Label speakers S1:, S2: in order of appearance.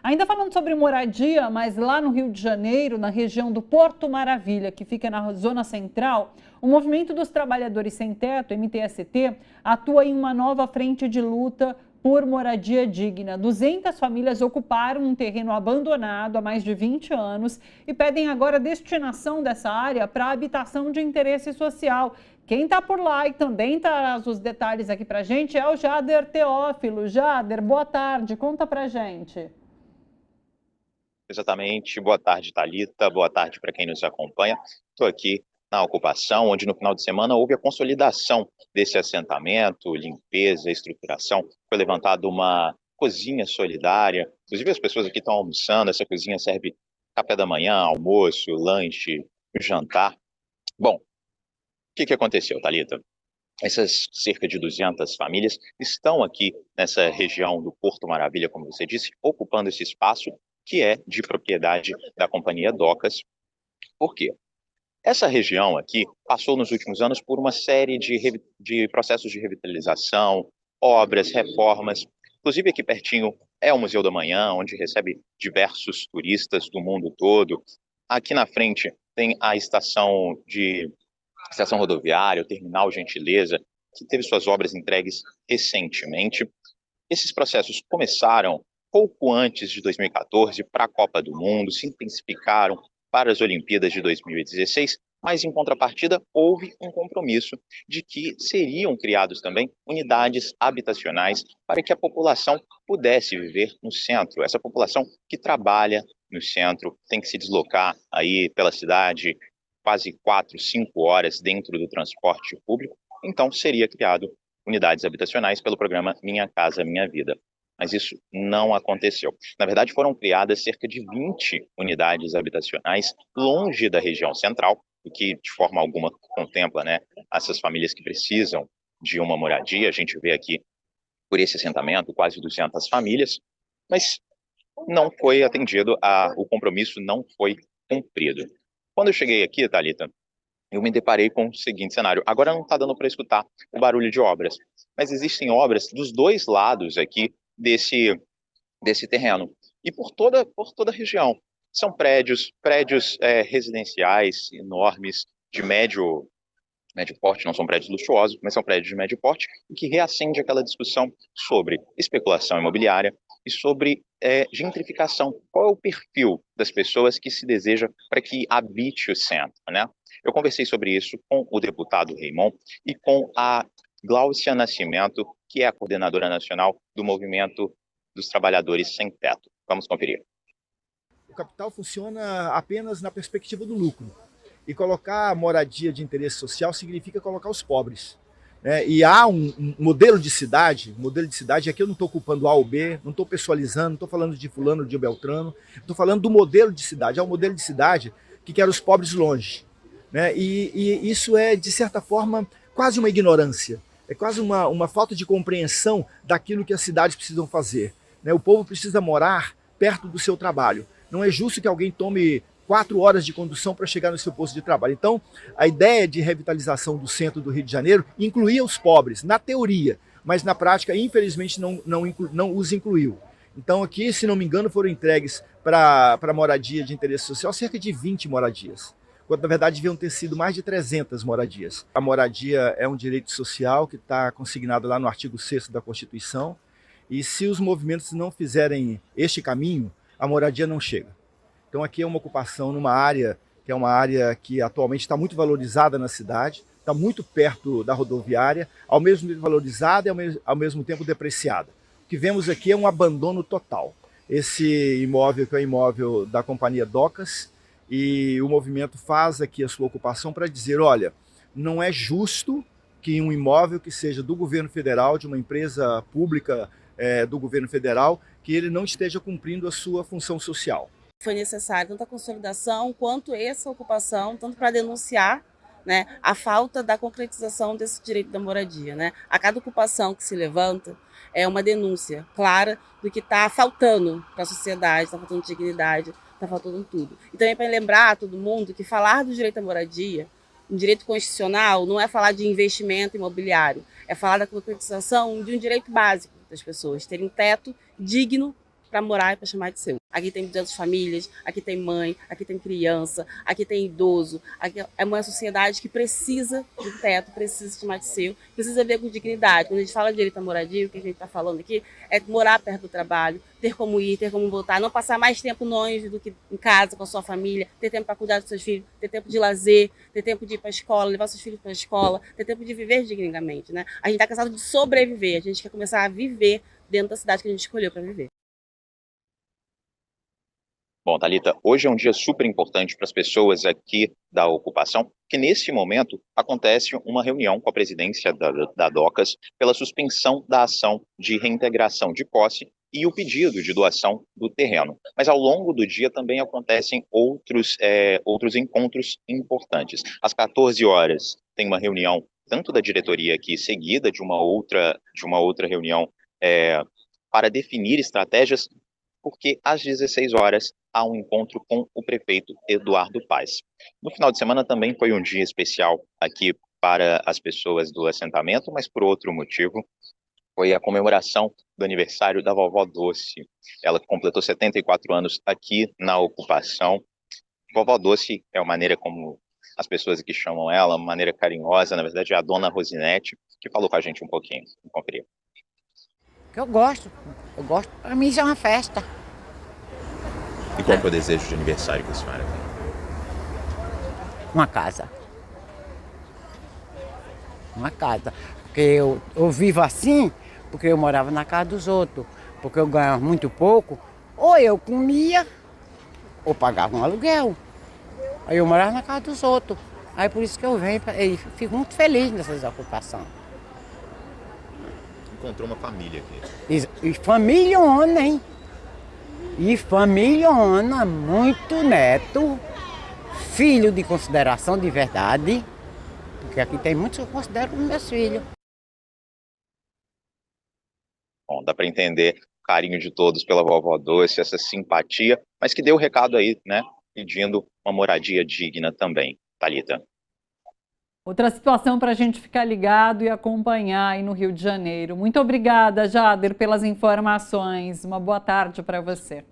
S1: Ainda falando sobre moradia, mas lá no Rio de Janeiro, na região do Porto Maravilha, que fica na zona central, o Movimento dos Trabalhadores Sem Teto, MTST, atua em uma nova frente de luta por moradia digna. 200 famílias ocuparam um terreno abandonado há mais de 20 anos e pedem agora a destinação dessa área para habitação de interesse social. Quem está por lá e também traz os detalhes aqui para a gente é o Jader Teófilo. Jader, boa tarde, conta para a gente.
S2: Exatamente. Boa tarde, Thalita. Boa tarde para quem nos acompanha. Estou aqui na ocupação, onde no final de semana houve a consolidação desse assentamento, limpeza, estruturação. Foi levantada uma cozinha solidária. Inclusive, as pessoas aqui estão almoçando. Essa cozinha serve café da manhã, almoço, lanche, jantar. Bom, o que aconteceu, Thalita? Essas cerca de 200 famílias estão aqui nessa região do Porto Maravilha, como você disse, ocupando esse espaço que é de propriedade da companhia Docas. Por quê? Essa região aqui passou nos últimos anos por uma série de processos de revitalização, obras, reformas. Inclusive aqui pertinho é o Museu da Manhã, onde recebe diversos turistas do mundo todo. Aqui na frente tem a estação rodoviária, o Terminal Gentileza, que teve suas obras entregues recentemente. Esses processos começaram pouco antes de 2014 para a Copa do Mundo, se intensificaram para as Olimpíadas de 2016, mas em contrapartida houve um compromisso de que seriam criados também unidades habitacionais para que a população pudesse viver no centro. Essa população que trabalha no centro tem que se deslocar aí pela cidade quase 4, 5 horas dentro do transporte público, então seria criado unidades habitacionais pelo programa Minha Casa Minha Vida. Mas isso não aconteceu. Na verdade, foram criadas cerca de 20 unidades habitacionais longe da região central, o que de forma alguma contempla, essas famílias que precisam de uma moradia. A gente vê aqui, por esse assentamento, quase 200 famílias, mas não foi atendido, o compromisso não foi cumprido. Quando eu cheguei aqui, Thalita, eu me deparei com o seguinte cenário. Agora não está dando para escutar o barulho de obras, mas existem obras dos dois lados aqui desse terreno e por toda a região. São prédios residenciais enormes, de médio porte, não são prédios luxuosos, mas são prédios de médio porte, o que reacende aquela discussão sobre especulação imobiliária e sobre gentrificação. Qual é o perfil das pessoas que se deseja para que habite o centro, né? Eu conversei sobre isso com o deputado Raimon e com a Gláucia Nascimento, que é a coordenadora nacional do Movimento dos Trabalhadores Sem Teto. Vamos conferir.
S3: O capital funciona apenas na perspectiva do lucro. E colocar a moradia de interesse social significa colocar os pobres. E há um modelo de cidade, aqui eu não estou ocupando A ou B, não estou pessoalizando, não estou falando de fulano, de Beltrano, estou falando do modelo de cidade. Há um modelo de cidade que quer os pobres longe. E isso é, de certa forma, quase uma ignorância, é quase uma falta de compreensão daquilo que as cidades precisam fazer. O povo precisa morar perto do seu trabalho. Não é justo que alguém tome 4 horas de condução para chegar no seu posto de trabalho. Então, a ideia de revitalização do centro do Rio de Janeiro incluía os pobres, na teoria, mas na prática, infelizmente, não os incluiu. Então, aqui, se não me engano, foram entregues para moradia de interesse social cerca de 20 moradias, quando na verdade deviam ter sido mais de 300 moradias. A moradia é um direito social que está consignado lá no artigo 6º da Constituição, e se os movimentos não fizerem este caminho, a moradia não chega. Então aqui é uma ocupação numa área que é uma área que atualmente está muito valorizada na cidade, está muito perto da rodoviária, ao mesmo tempo valorizada e ao mesmo tempo depreciada. O que vemos aqui é um abandono total. Esse imóvel que é o imóvel da companhia Docas, e o movimento faz aqui a sua ocupação para dizer, olha, não é justo que um imóvel que seja do governo federal, de uma empresa pública do governo federal, que ele não esteja cumprindo a sua função social.
S4: Foi necessário tanto a consolidação quanto essa ocupação, tanto para denunciar a falta da concretização desse direito da moradia. A cada ocupação que se levanta é uma denúncia clara do que está faltando para a sociedade, está faltando dignidade, está faltando tudo. E também para lembrar a todo mundo que falar do direito à moradia, um direito constitucional, não é falar de investimento imobiliário, é falar da concretização de um direito básico das pessoas, terem um teto digno para morar e para chamar de seu. Aqui tem 200 famílias, aqui tem mãe, aqui tem criança, aqui tem idoso. Aqui é uma sociedade que precisa de teto, precisa chamar de seu, precisa ver com dignidade. Quando a gente fala de direito à moradia, o que a gente está falando aqui é morar perto do trabalho, ter como ir, ter como voltar, não passar mais tempo longe do que em casa com a sua família, ter tempo para cuidar dos seus filhos, ter tempo de lazer, ter tempo de ir para a escola, levar seus filhos para a escola, ter tempo de viver dignamente, né? A gente está cansado de sobreviver, a gente quer começar a viver dentro da cidade que a gente escolheu para viver.
S2: Bom, Thalita, hoje é um dia super importante para as pessoas aqui da ocupação, que nesse momento acontece uma reunião com a presidência da DOCAS pela suspensão da ação de reintegração de posse e o pedido de doação do terreno. Mas ao longo do dia também acontecem outros encontros importantes. Às 14 horas tem uma reunião tanto da diretoria aqui, seguida de uma outra reunião para definir estratégias, porque às 16 horas há um encontro com o prefeito Eduardo Paes. No final de semana também foi um dia especial aqui para as pessoas do assentamento, mas por outro motivo, foi a comemoração do aniversário da vovó Doce. Ela completou 74 anos aqui na ocupação. Vovó Doce é a maneira como as pessoas aqui chamam ela, uma maneira carinhosa, na verdade é a dona Rosinete, que falou com a gente um pouquinho. Vamos conferir.
S5: Eu gosto, para mim isso é uma festa.
S2: E qual é o desejo de aniversário que a senhora tem?
S5: Uma casa. Uma casa. Porque eu vivo assim, porque eu morava na casa dos outros, porque eu ganhava muito pouco, ou eu comia, ou pagava um aluguel. Aí eu morava na casa dos outros. Aí por isso que eu venho e fico muito feliz nessas ocupações.
S2: Encontrou uma família aqui.
S5: E familhona, hein? E familhona, muito neto, filho de consideração de verdade, porque aqui tem muitos que eu considero como meus filhos.
S2: Bom, dá para entender o carinho de todos pela vovó Doce, essa simpatia, mas que deu o recado aí, né? Pedindo uma moradia digna também, Thalita.
S1: Outra situação para a gente ficar ligado e acompanhar aí no Rio de Janeiro. Muito obrigada, Jader, pelas informações. Uma boa tarde para você.